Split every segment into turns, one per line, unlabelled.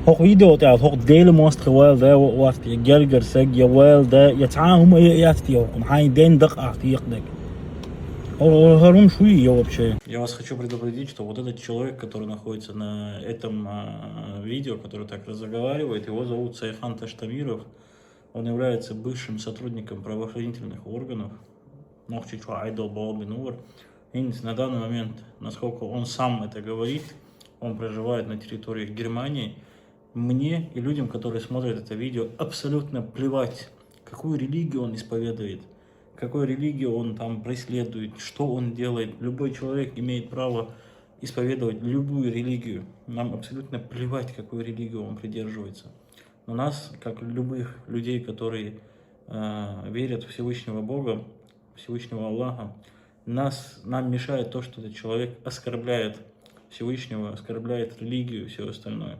هو فيديو تاع هو ديل موست خوال ده وقت يجرجر سج يوال ده يتعاهم ياتي هاي دين دق اعتيق دك هرум шуи вообще. Я вас хочу предупредить, что вот этот человек, который находится на этом видео, который так разговаривает, его зовут Сайхан Таштамиров. Он является бывшим сотрудником правоохранительных органов. И на данный момент, насколько он сам это говорит, он проживает на территории Германии. Мне и людям, которые смотрят это видео, абсолютно плевать, какую религию он исповедует, какую религию он там преследует, что он делает. Любой человек имеет право исповедовать любую религию. Нам абсолютно плевать, какую религию он придерживается. Но нас, как любых людей, которые верят в Всевышнего Бога, Всевышнего Аллаха, нам мешает то, что этот человек оскорбляет Всевышнего, оскорбляет религию и все остальное.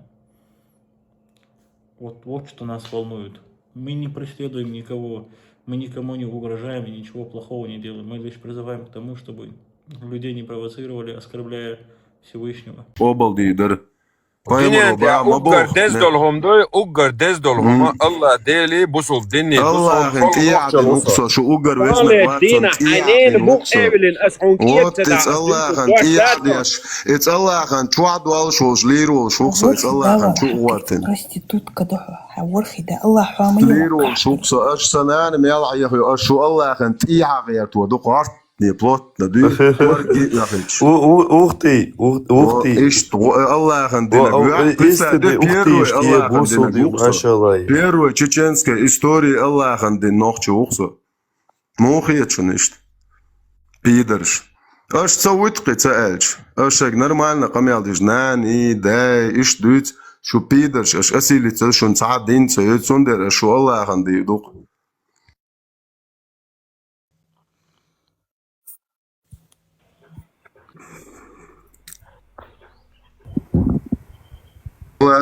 Вот что нас волнует. Мы не преследуем никого, мы никому не угрожаем и ничего плохого не делаем. Мы лишь призываем к тому, чтобы людей не провоцировали, оскорбляя Всевышнего.
Dinient ya ugar dezdolhum doy ugar dezdolhum Allah deli busul dinni
Allah انت نقصه شو اوجر واسمك
دينا حنين مو قابل اسحون كيف
It's Allah it's Allah توعد والشوش ليرو شوخصه it's Allah شو قوتن
проститутка ده ورخي ده الله حامي
ليرو شوخصه اش سنان ما يلع يخي شو الله انت غيرت ودق عرض بلوت ندي ورقي ياخيش
اختي
ايش الله خندنا
ما شاء الله
первая чеченская история Allah خندنا нохче ухсо мохиет nicht пидерш аш цауит قتالش аш нормально قميالدش ناني دا ايش دوت شو بيدرش اش اسيلي شو نساعدين سيد سندر شو الله خندي دوق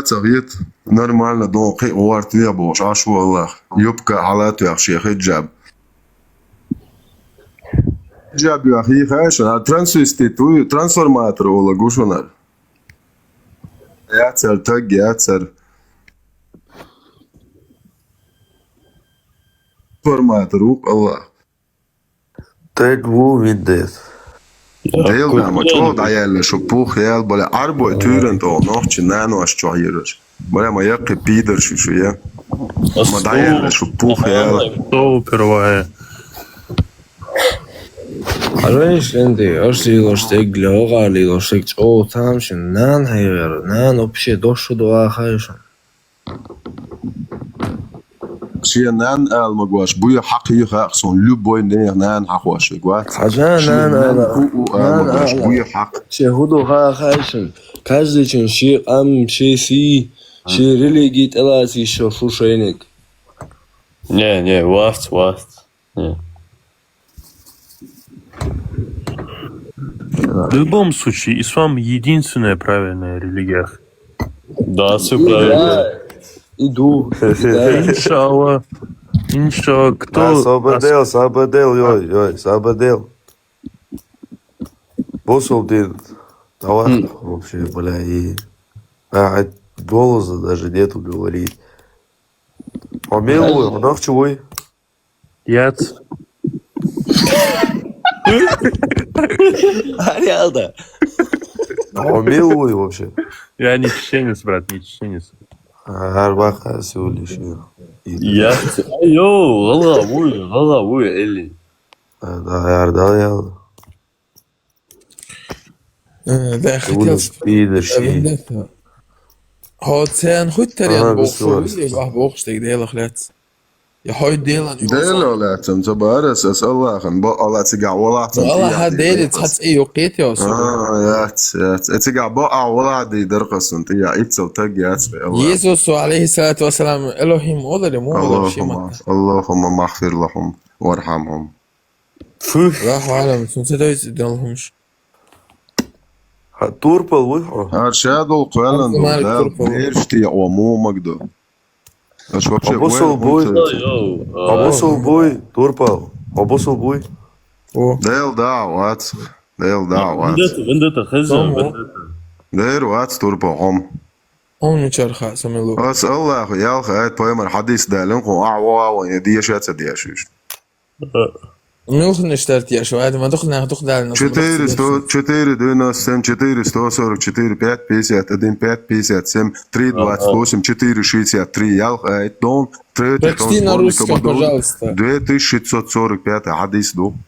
تغييت نورمال دونقي وارت لي بوش عشو الله يبقى على تو شيخ جاب يا اخي خاش ترانسفيستيتو ترانسفورماتور ولا غوشونال ياتر تاج ياتر فورماتور الله
تاج وو ويدت
Heel daar, maar het is zo poeg heel, maar arbeid turen toch nog je nano als je hier maar je hebt Peter zo ja, maar daar is zo poeg heel.
Что первое?
Конечно, ты ошибок глава, лигошек, о там же нан хайвер, нан вообще дошло до ахайша.
شيء نان المجواش بوي حقيقة أقصون لبوي نان حقواش جوات
نان
بوي حق
شهودو خايشن каждый شيء شيء سي شيء религит эласи шушейник
Не, власть. Не. В любом случае, ислам единственная правильная религия. Да, все правильно.
Иду.
Иншаллах. Кто...
Сабадел. Босов ты талант вообще, бля, и... голоса даже нету говорить. Помилуй, много чего?
Яц.
Реально. Помилуй вообще.
Я не чеченец, брат, не чеченец.
Арбаха всего лишь.
Я... головой, Эли.
Да, я.
ده خيتي هاد sen skjuter en bok steg dela خلات يا هاي ديلا
ديلا لا تبارك اساس الله خن الله تقع ولا
والله هديل تحت اي وقيت يا
يات تقع بقع ولا دي درقس انت يا اتسو تقيات
يسوع عليه الصلاه والسلام الههم اولر مو
اللهم اغفر لهم وارحمهم
راحوا على سنتدايز دلهمش
Турпал выхо.
Аршадул квалан да бершти ому магду. Аж вообще
Обосол бой, Турпал. Обосол бой.
Дел да, ват.
Вендета, хаза,
Дер ват Турпал ом.
Он чарха самилу.
أس الله يا أخي هاي بويمر حديث دالن قو أعوا يديش يتسديش
Нужно штат я что, это мы только дали.
4 97 4 144 5 51 5 57 3 28 4 63 я أخي дом
Прочти на русском, пожалуйста.
2645 حديث дом.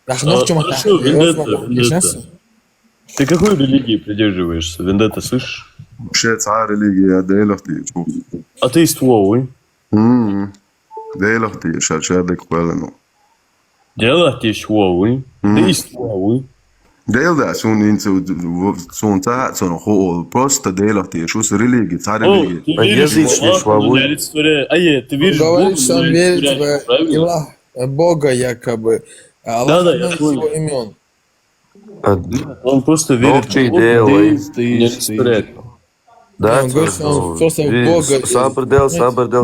Хорошо, Вендетта. Ты какой религии придерживаешься? Вендетта, слышишь?
Вообще царь религия делахти.
Атеиствовый.
Делахти шаршадек хвалену.
Делахтиствовый. Атеиствовый.
Deel da zo'n taat zo'n gewoon просто делахти что с религией царь религии.
Ты веришь в Бога, ты веришь в Бога,
Говорит, что он верит в Илах, Бога якобы. Аллах
Да, я
знает
понял.
его имен.
Он просто верит в Бога, не растворяет.
Да,
Он говорит, что он просто в Бога.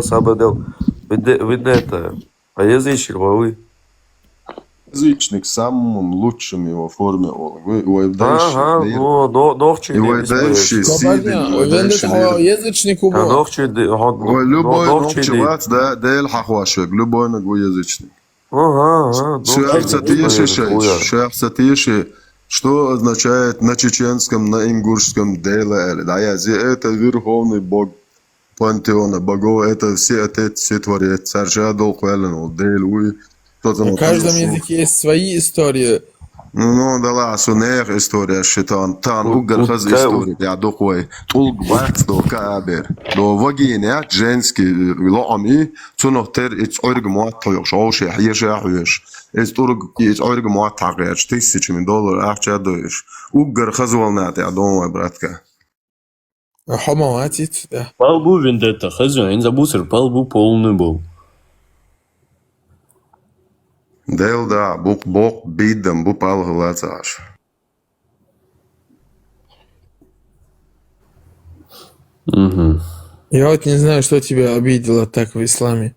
Сабрдел. Вендетта. А язычник вы?
Язычник самым лучшим его форме.
Ага, ну, ногчи
Его дальше
Язычник убыл.
Ногчи,
любой ногчевац, да, дель хахвашек, любой ногу язычник.
Ага,
Шахсатиши, что означает на чеченском, на ингушском деле. Да, это верховный бог пантеона богов, это все отец, все творец, царь Жадол, Хвелен, Дель, Уи.
На каждом языке есть свои истории.
Ну, да ла, сунех история, шитан, тан, угар хаз история, я дохуй, тулг бакс до кабер, до вагиня, женский, лоами, цунохтер, it's орг муат тойош, оуши, ешахуеш, it's орг муат тагеш, $1000 ахча доеш, угар хаз волнат, я думаю, братка.
Хома ватит, да.
Пал был Вендетта, хозяин забусер, пал был полный был.
Дел да, бог бидам, бу пал глазаш.
Я вот не знаю, что тебя обидело так в исламе.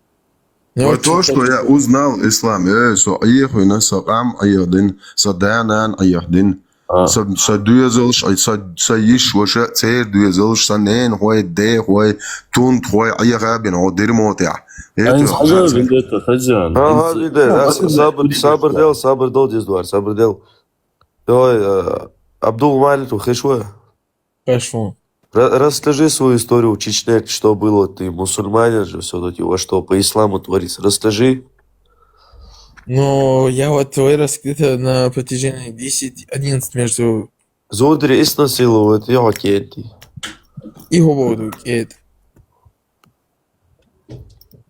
Вот то, что я узнал ислам, что аеху на сакам аехдин, саданан аехдин, садуязалш, саиш воша цер дуязалш, санен хуай де хуай тунт хуай аехабин о дермотя.
Айн хаза Вендетта, хозяин.
Ага, Вендетта, сабрдел дездуар, сабрдел. Ой, Абдул Малиту, хэшуэ.
Хорошо.
Расскажи свою историю в Чечне, что было, ты мусульманин же все-таки, во что по исламу творится. Расскажи.
Ну, я вот вырос где-то на протяжении 10-11 между
Зодри изнасиловать, я окей.
и Губоду, Кейт.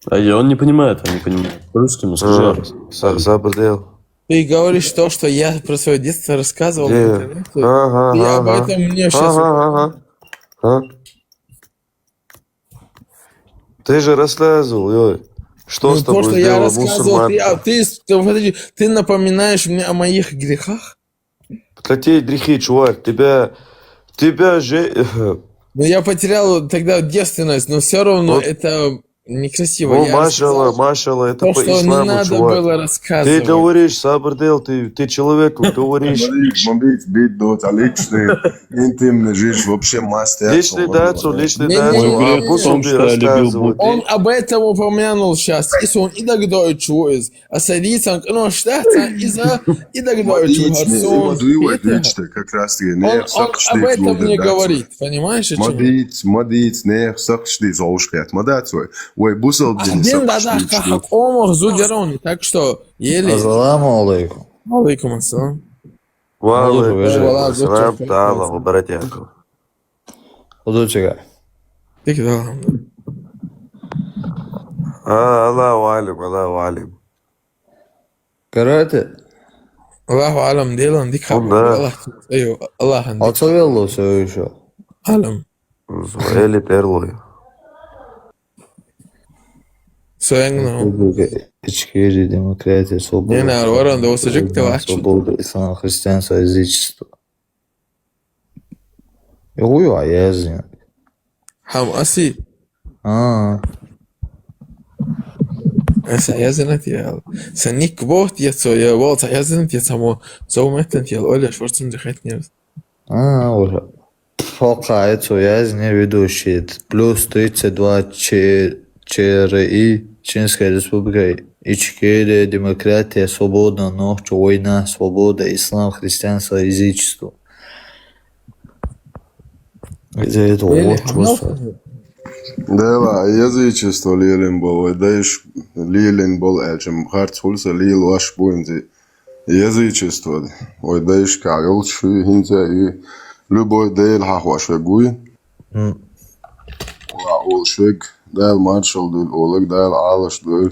А он не понимает, По-русски ему скажи.
Сабрдел.
Ты говоришь то, что я про свое детство рассказывал в интернете. Ты об этом мне сейчас...
Ты же рассказывал, ой. Что с тобой
то, что я
сделала
рассказывал,
мусульманка?
ты напоминаешь мне о моих грехах?
Какие грехи, чувак? Тебя же...
Ну, я потерял тогда девственность, но все равно
Вот.
это некрасиво.
Ну,
Я рассказал
машалла, это
то,
по
что не
исламу,
надо
чувак.
было
Ты
рассказывать.
говоришь, Сабрдел, ты человеку говоришь.
Бомбить, бить, дот, а личный, интимный жизнь вообще мастер.
Личный дацу,
Не-не-не.
а потом ты рассказывай.
Он об этом упомянул сейчас. Если он и так дойчу из, а садится, ну, что и так дойчу.
Личный, как раз таки,
Он об этом не говорит, понимаешь? о чем?
Мадиц, не, сакшди, заушкет, мадацой. Ой, бусал,
Один да, как омах зудерон, так что еле.
Ассаламу алейкум.
Алейкум ассалам.
Валайкум талам, братяку.
Удачи.
Ты кидал.
Аллаху алим.
Карате.
Аллаху алам делан дик хаб. Аллах андик.
Отсовело все еще.
Алам.
Эли перлой.
Соегно.
Ичкири, демократия, свобода.
Не на ворон да осажик ты вач.
Свобода, ислам, христианство, язычество. Югую, а я знаю.
Хам аси. Я знаю я. Саник бот я цо я вот я знаю я само. So меттен я оля шварцем дихать не.
Уже. пока это я не ведущий. Плюс 32 ЧРИ, Чеченская республика, Ичкерия, демократия, свобода, ночь, война, свобода, ислам, христианство, язычество. Где это вот просто.
Дела, язычество лилин был, и даешь лилин был, чем хартфульса лил ваш буинзи. Язычество, ой, даешь как, лучше хинза и любой дейл хахваш вегуи. Олшвиг, дейл маршал дул олег, дейл алаш дул,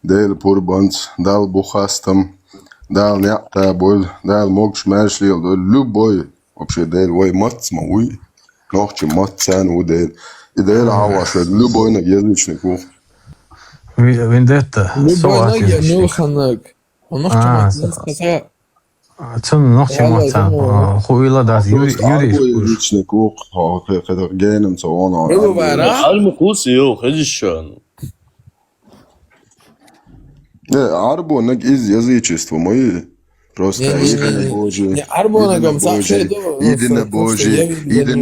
дейл пурбанц, дейл бухастам, дейл някта боль, дейл мокш мершлил дул, любой, вообще дейл, ой, матсма, уй, нохчи матсан у дейл. И дейл хахваш вег, любой наг язычник ух.
Вендетта.
Любой ноги нюханок. Он ног чумат сказал.
Цун ног чумат. Хуила да Юрий.
Язычник ух, хатер генем со он.
Рыбу вара.
المقوس يو خدشان.
Арбо наг из язычества мои. Просто идене Божие.
Не арбонагом сахши.
Идене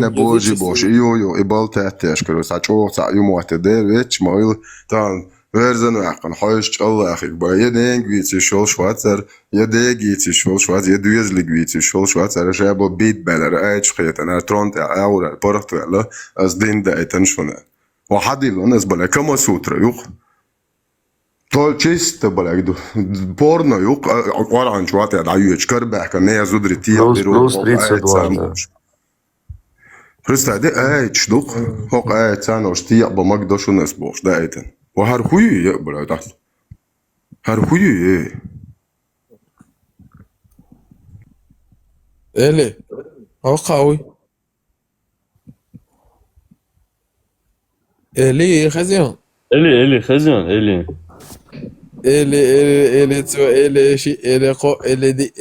Божие Боже. Йо, и болтать короче, а чё ему это веч моил там верзен акан хош Allah ахик ба еден гвити шол швацер едегити шол швац едвезли гвити шол швацер жабо бит белер айч خيتنا ترونت اور порохт لا از دين ده تنشونه وحدي الناس بلا كما سوتر يق طول чисто بلا порно يق قران شوات دعيش كربح كان يا زدري تي
Плюс 32.
Просто айч дук хок айч ано штي بمك دوشو ناس بوش ده ايتن وهر خوي يا بلا تحت هر خوي
إلي هو قوي إلي خزيان
إلي خزيان
إلي تو إلي شي إلي قو إلي دي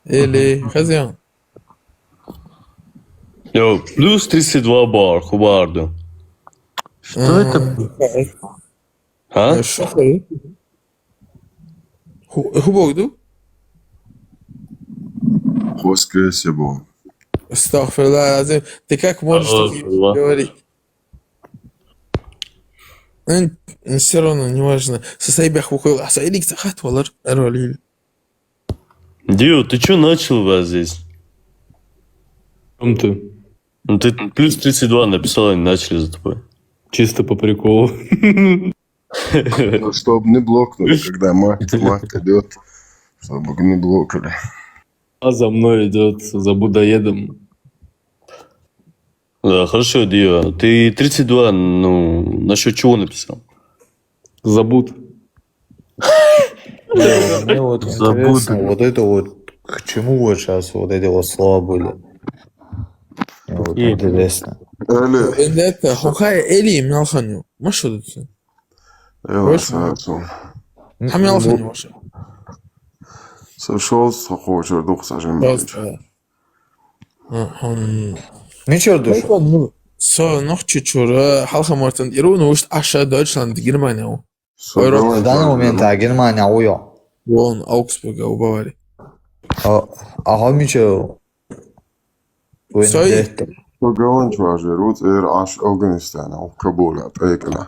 إلي خزيان
Yo, плюс 32 бар, хубарду.
Что это?
А?
شو خير هو بوجدو
خوش كريس يا بو
استغفر الله العظيم تكاك مرش говори انت все равно не важно состоибях выходил а саилик захат валар арвалили
Дио, ты чё начал вас здесь?
Ты?
Ну ты плюс 32 написал, они начали за тобой.
Чисто по приколу.
Чтобы не блокнули, когда мать идет, чтобы не блокали.
А за мной идет, за будоедом.
Да, хорошо, Дио. Ты 32, ну, насчет чего написал?
Забуд.
Мне вот интересно, вот это вот, к чему вот сейчас вот эти вот слова были? Мне вот интересно.
это хухай Эли мялханю ما شو ده هم يالخني واش
Сошел с хохочер, дух сажем.
Ничего душу.
So noch чучура халха мартан ирун уж аша Deutschland Германия
В данный момент Германия уё.
вон Augsburg у Баварии
Ага, ничего.
Sorry.
Поговорим, рут аш Афганистан, а Кабул, поехали.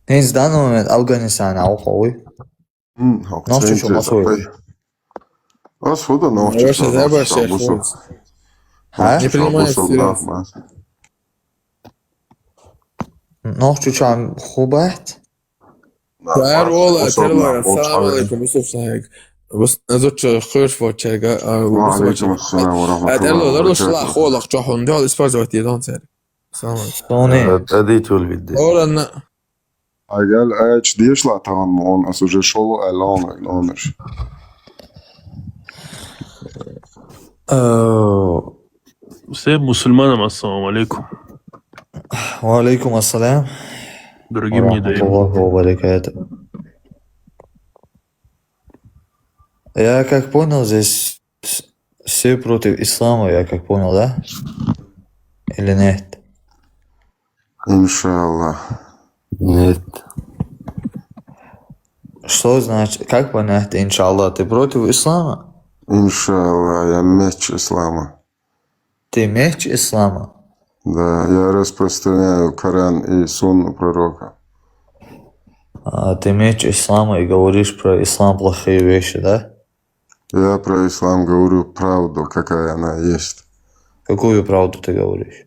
В данный момент Афганистан уё. Ночью что масой?
А сюда ночью.
Ваша забаша не принимает всерьез
Ночью что хубать?
Daar والله ترى السلام عليكم يوسف صاحب بس نزوج خير فوتشيغا
وعليكم السلام ورحمة
ادلو
الله
درو شلا خولق جوحون دول اسبازوت يدون سير السلام عليكم
Сони.
أديت الفيديو.
اولا
Agal aiç diyešla tam on, a suže šolo elon, oneš.
Все мусульманам ассаламу алейкум.
Валейкум ассалям.
Другим не даем.
Аллаху баракату. Я как понял, здесь все против ислама, я как понял, да? Или нет?
Иншаллах.
Нет.
Что значит, как понять, иншаллах, ты против ислама?
Иншаллах, я меч ислама.
Ты меч ислама.
Да, я распространяю Коран и сунну пророка.
А ты меч ислама и говоришь про ислам плохие вещи, да?
Я про ислам говорю правду, какая она есть.
Какую правду ты говоришь?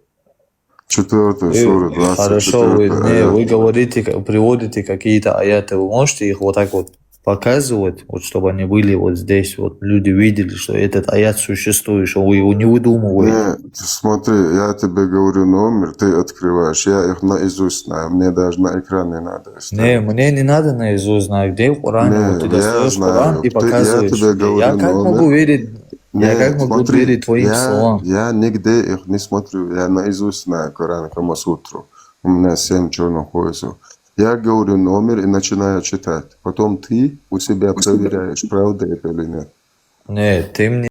4 сура, 24
Хорошо, вы
аят.
говорите, приводите какие-то аяты, вы можете их вот так вот показывать, вот чтобы они были вот здесь, вот люди видели, что этот аят существует, что вы его не выдумываете.
Нет, смотри, я тебе говорю номер, ты открываешь, я их наизусть знаю, мне даже на экран не надо
Не,
ставить.
мне не надо наизусть знать, где в Коране,
Не,
вот ты
я
достаешь
знаю,
Коран и
я
показываешь
тебе
мне.
говорю
Я как
номер.
могу верить, я как могу
смотри,
верить твоим словам?
я нигде их не смотрю, я наизусть знаю Коран Камасутру. У меня 7 черных поясов. Я говорю номер и начинаю читать. Потом ты у себя проверяешь, правда это или нет.
Нет, ты мне